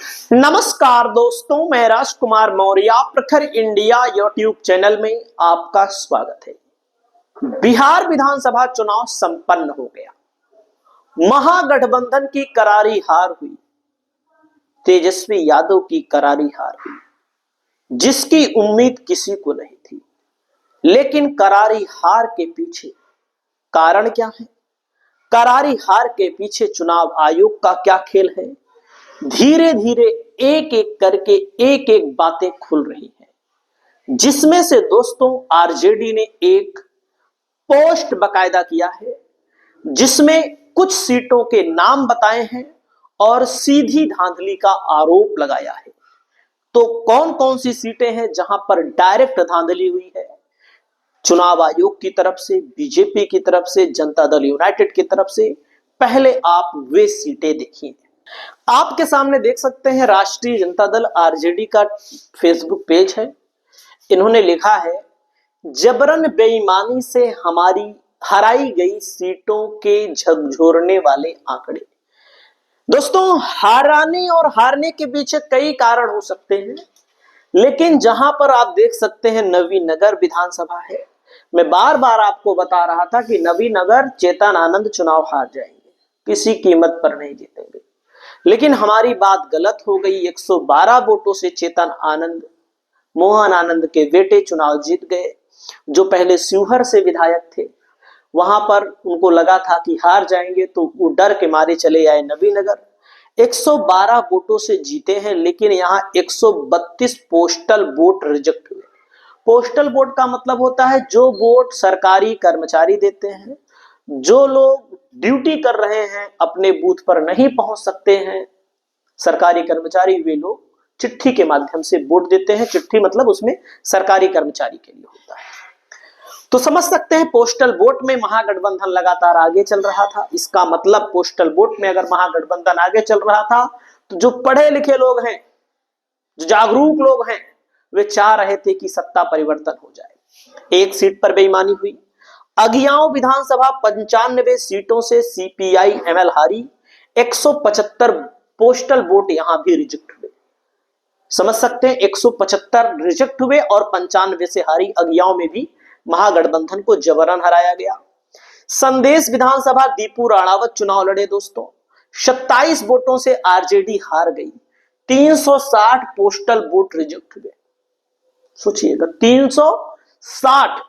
नमस्कार दोस्तों, मैं राजकुमार मौर्य प्रखर इंडिया यूट्यूब चैनल में आपका स्वागत है। बिहार विधानसभा चुनाव संपन्न हो गया। महागठबंधन की करारी हार हुई, तेजस्वी यादव की करारी हार हुई, जिसकी उम्मीद किसी को नहीं थी। लेकिन करारी हार के पीछे कारण क्या है? करारी हार के पीछे चुनाव आयोग का क्या खेल है? धीरे धीरे एक एक करके एक एक बातें खुल रही हैं, जिसमें से दोस्तों आरजेडी ने एक पोस्ट बकायदा किया है, जिसमें कुछ सीटों के नाम बताए हैं और सीधी धांधली का आरोप लगाया है। तो कौन कौन सी सीटें हैं जहां पर डायरेक्ट धांधली हुई है? चुनाव आयोग की तरफ से, बीजेपी की तरफ से, जनता दल यूनाइटेड की तरफ से, पहले आप वे सीटें देखिए। आपके सामने देख सकते हैं राष्ट्रीय जनता दल आरजेडी का फेसबुक पेज है। इन्होंने लिखा है, जबरन बेईमानी से हमारी हराई गई सीटों के झकझोरने वाले आंकड़े। दोस्तों, हराने और हारने के पीछे कई कारण हो सकते हैं, लेकिन जहां पर आप देख सकते हैं नवीनगर विधानसभा है। मैं बार बार आपको बता रहा था कि नवीनगर चेतन आनंद चुनाव हार जाएंगे, किसी कीमत पर नहीं जीतेंगे। लेकिन हमारी बात गलत हो गई। 112 वोटों से चेतन आनंद, मोहन आनंद के बेटे चुनाव जीत गए, जो पहले शिवहर से विधायक थे। वहां पर उनको लगा था कि हार जाएंगे, तो वो डर के मारे चले आए नवीनगर। 112 वोटों से जीते हैं, लेकिन यहाँ 132 पोस्टल वोट रिजेक्ट हुए। पोस्टल वोट का मतलब होता है जो वोट सरकारी कर्मचारी देते हैं, जो लोग ड्यूटी कर रहे हैं, अपने बूथ पर नहीं पहुंच सकते हैं सरकारी कर्मचारी, वे लोग चिट्ठी के माध्यम से वोट देते हैं। चिट्ठी मतलब उसमें सरकारी कर्मचारी के लिए होता है। तो समझ सकते हैं पोस्टल वोट में महागठबंधन लगातार आगे चल रहा था। इसका मतलब पोस्टल वोट में अगर महागठबंधन आगे चल रहा था, तो जो पढ़े लिखे लोग हैं, जो जागरूक लोग हैं, वे चाह रहे थे कि सत्ता परिवर्तन हो जाए। एक सीट पर बेईमानी हुई। अगियाओं विधानसभा 95 सीटों से सीपीआई एमएल हारी। 175 पोस्टल वोट यहां भी रिजेक्ट हुए। समझ सकते हैं, 175 रिजेक्ट हुए और 95 से हारी। अगियाओं में भी महागठबंधन को जबरन हराया गया। संदेश विधानसभा दीपू राणावत चुनाव लड़े दोस्तों। 27 वोटों से आरजेडी हार गई। 360 पोस्टल वोट रिजेक्ट हुए। सोचिएगा, 360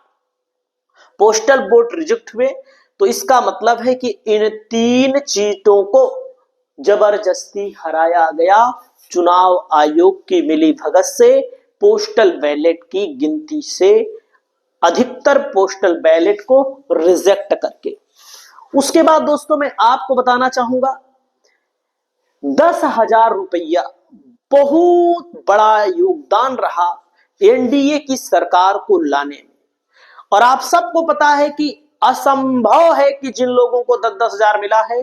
पोस्टल वोट रिजेक्ट हुए। तो इसका मतलब है कि इन 3 सीटों को जबरदस्ती हराया गया चुनाव आयोग की मिलीभगत से, पोस्टल बैलेट की गिनती से, अधिकतर पोस्टल बैलेट को रिजेक्ट करके। उसके बाद दोस्तों मैं आपको बताना चाहूंगा, 10,000 रुपया बहुत बड़ा योगदान रहा एनडीए की सरकार को लाने में। और आप सबको पता है कि असंभव है कि जिन लोगों को 10-10 हजार मिला है,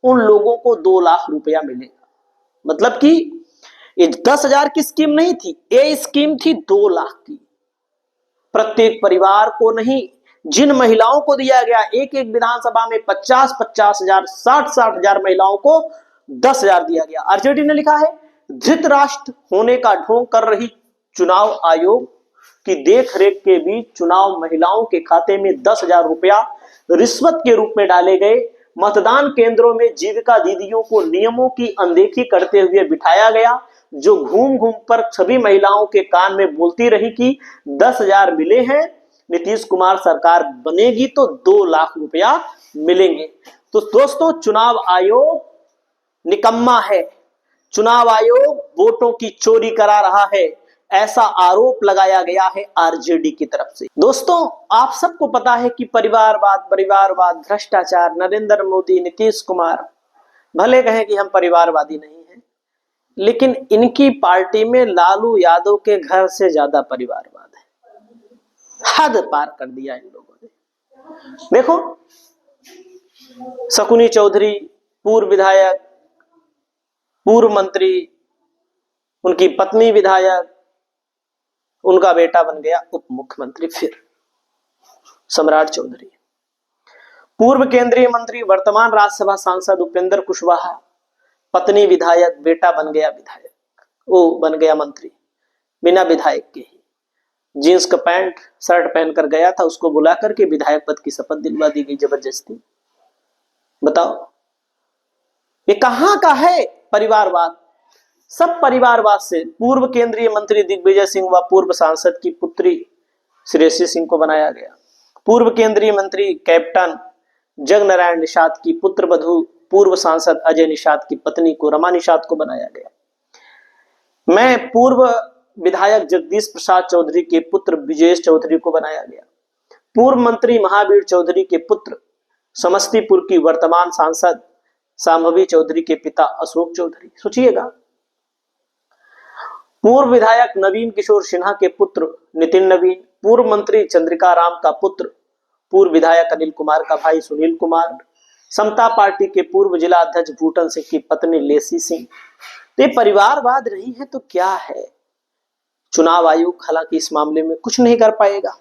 उन लोगों को 2 लाख रुपया मिलेगा। मतलब कि ये 10 हजार की स्कीम नहीं थी, ये स्कीम थी 2 लाख की। प्रत्येक परिवार को नहीं, जिन महिलाओं को दिया गया, एक एक विधानसभा में 50-50 हजार, 60-60 हजार महिलाओं को 10 हजार दिया गया। आरजेडी ने लिखा है, धृतराष्ट्र होने का ढोंग कर रही चुनाव आयोग की देखरेख के बीच चुनाव महिलाओं के खाते में 10,000 रुपया रिश्वत के रूप में डाले गए। मतदान केंद्रों में जीविका दीदियों को नियमों की अनदेखी करते हुए बिठाया गया, जो घूम घूम पर सभी महिलाओं के कान में बोलती रही कि 10,000 मिले हैं, नीतीश कुमार सरकार बनेगी तो 2 लाख रुपया मिलेंगे। तो दोस्तों, चुनाव आयोग निकम्मा है। चुनाव आयोग वोटों की चोरी करा रहा है, ऐसा आरोप लगाया गया है आरजेडी की तरफ से। दोस्तों, आप सबको पता है कि परिवारवाद, भ्रष्टाचार, नरेंद्र मोदी, नीतीश कुमार भले कहें कि हम परिवारवादी नहीं हैं, लेकिन इनकी पार्टी में लालू यादव के घर से ज्यादा परिवारवाद है। हद पार कर दिया इन लोगों ने। देखो, शकुनी चौधरी पूर्व विधायक, पूर्व मंत्री, उनकी पत्नी विधायक, उनका बेटा बन गया उप मुख्यमंत्री। फिर सम्राट चौधरी, पूर्व केंद्रीय मंत्री, वर्तमान राज्यसभा सांसद उपेंद्र कुशवाहा, पत्नी विधायक, बेटा बन गया विधायक। वो बन गया मंत्री बिना विधायक के ही। जींस का पैंट शर्ट पहनकर गया था, उसको बुला करके विधायक पद की शपथ दिलवा दी गई जबरदस्ती। बताओ ये कहां का है परिवारवाद? सब परिवारवाद से पूर्व केंद्रीय मंत्री दिग्विजय सिंह व पूर्व सांसद की पुत्री श्रेयसी सिंह को बनाया गया। पूर्व केंद्रीय मंत्री कैप्टन जगनारायण निषाद की पुत्र वधू पूर्व सांसद अजय निषाद की पत्नी को रमा निषाद को बनाया गया। मैं पूर्व विधायक जगदीश प्रसाद चौधरी के पुत्र विजेश चौधरी को बनाया गया। पूर्व मंत्री महावीर चौधरी के पुत्र समस्तीपुर की वर्तमान सांसद सांभवी चौधरी के पिता अशोक चौधरी। सोचिएगा, पूर्व विधायक नवीन किशोर सिन्हा के पुत्र नितिन नवीन, पूर्व मंत्री चंद्रिका राम का पुत्र पूर्व विधायक अनिल कुमार का भाई सुनील कुमार, समता पार्टी के पूर्व जिला अध्यक्ष भूटन सिंह की पत्नी लेसी सिंह। ये परिवारवाद नहीं है तो क्या है? चुनाव आयोग हालांकि इस मामले में कुछ नहीं कर पाएगा।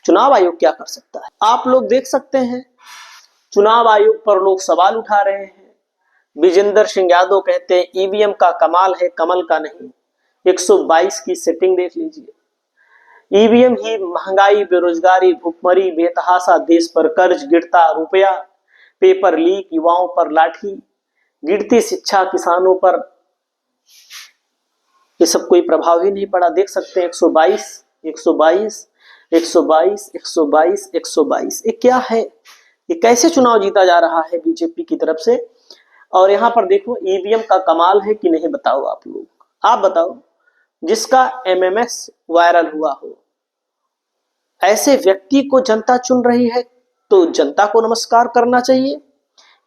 चुनाव आयोग क्या कर सकता है? आप लोग देख सकते हैं चुनाव आयोग पर लोग सवाल उठा रहे हैं। विजेंद्र सिंह यादव कहते हैं ईवीएम का कमाल है, कमल का नहीं। 122 की सेटिंग देख लीजिए। ईवीएम ही महंगाई, बेरोजगारी, भुखमरी, बेतहाशा, देश पर कर्ज, गिरता रुपया, पेपर लीक, युवाओं पर लाठी, गिरती शिक्षा, किसानों पर, ये सब कोई प्रभाव ही नहीं पड़ा। देख सकते हैं 122, 122, 122, 122, 122। ये क्या है? ये कैसे चुनाव जीता जा रहा है बीजेपी की तरफ से? और यहाँ पर देखो ईवीएम का कमाल है कि नहीं, बताओ आप लोग। आप बताओ, जिसका एमएमएस वायरल हुआ हो, ऐसे व्यक्ति को जनता चुन रही है तो जनता को नमस्कार करना चाहिए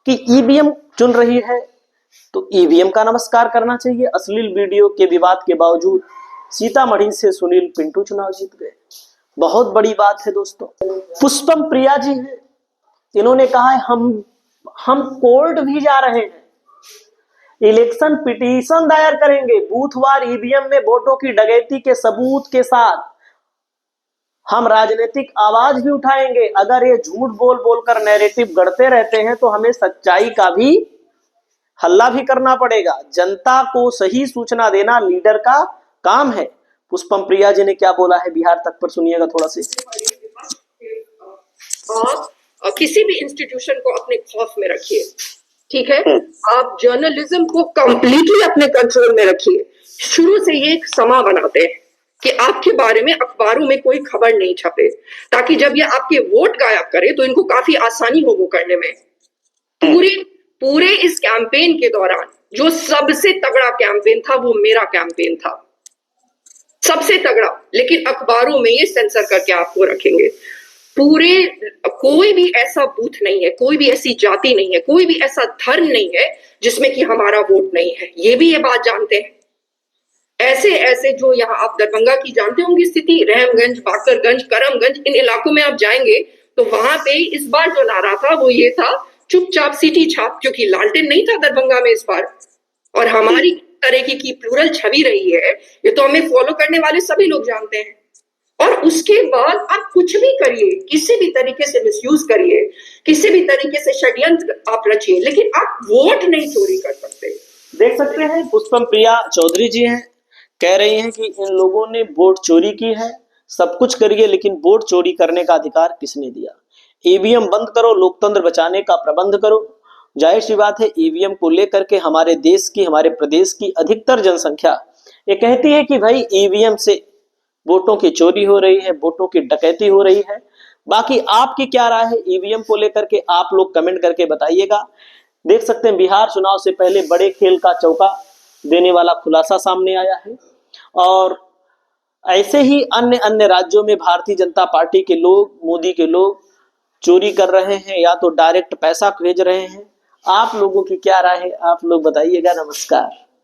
कि ईवीएम चुन रही है तो ईवीएम का नमस्कार करना चाहिए। अश्लील वीडियो के विवाद के बावजूद सीतामढ़ी से सुनील पिंटू चुनाव जीत गए। बहुत बड़ी बात है दोस्तों। पुष्पम प्रिया जी हैं, इन्होंने कहा है हम कोर्ट भी जा रहे हैं, इलेक्शन पिटीशन दायर करेंगे, बूथवार ईवीएम में वोटों की डकैती के सबूत के साथ हम राजनीतिक आवाज भी उठाएंगे। अगर ये झूठ बोल बोलकर नैरेटिव गढ़ते रहते हैं तो हमें सच्चाई का भी हल्ला भी करना पड़ेगा। जनता को सही सूचना देना लीडर का काम है। पुष्पम प्रिया जी ने क्या बोला है बिहार तक पर सुनिएगा थोड़ा सा। आप किसी भी इंस्टीट्यूशन को अपने खौफ में रखिए, ठीक है? आप जर्नलिज्म को कंप्लीटली अपने कंट्रोल में रखिए। शुरू से ये एक समा बनाते हैं कि आपके बारे में अखबारों में कोई खबर नहीं छपे, ताकि जब ये आपके वोट गायब करे तो इनको काफी आसानी हो वो करने में। पूरे इस कैंपेन के दौरान जो सबसे तगड़ा कैंपेन था वो मेरा कैंपेन था, सबसे तगड़ा। लेकिन अखबारों में ये सेंसर करके आपको रखेंगे। कोई भी ऐसा बूथ नहीं है, कोई भी ऐसी जाति नहीं है, कोई भी ऐसा धर्म नहीं है जिसमें कि हमारा वोट नहीं है। ये भी ये बात जानते हैं। ऐसे जो यहाँ आप दरभंगा की जानते होंगे स्थिति, रहमगंज, बाकरगंज, करमगंज, इन इलाकों में आप जाएंगे तो वहां पे इस बार जो नारा था वो ये था, चुपचाप सीटी छाप, क्योंकि लालटेन नहीं था दरभंगा में इस बार। और हमारी तरह की प्लूरल छवि रही है, ये तो हमें फॉलो करने वाले सभी लोग जानते हैं। और उसके बाद आप कुछ भी करिए, किसी भी तरीके से मिसयूज करिए, किसी भी तरीके से षड्यंत्र आप रचिए, लेकिन आप वोट नहीं चोरी कर सकते। देख सकते हैं पुष्पम प्रिया चौधरी जी हैं, कह रही हैं कि इन लोगों ने वोट चोरी की है। सब कुछ करिए लेकिन वोट चोरी करने का अधिकार किसने दिया? ईवीएम बंद करो, लोकतंत्र बचाने का प्रबंध करो। जाहिर सी बात है ईवीएम को लेकर के हमारे देश की, हमारे प्रदेश की अधिकतर जनसंख्या ये कहती है कि भाई ईवीएम से वोटों की चोरी हो रही है, वोटों की डकैती हो रही है। बाकी आपकी क्या राय है ईवीएम को लेकर के, आप लोग कमेंट करके बताइएगा। देख सकते हैं बिहार चुनाव से पहले बड़े खेल का चौका देने वाला खुलासा सामने आया है। और ऐसे ही अन्य अन्य राज्यों में भारतीय जनता पार्टी के लोग, मोदी के लोग चोरी कर रहे हैं या तो डायरेक्ट पैसा भेज रहे हैं। आप लोगों की क्या राय है, आप लोग बताइएगा। नमस्कार।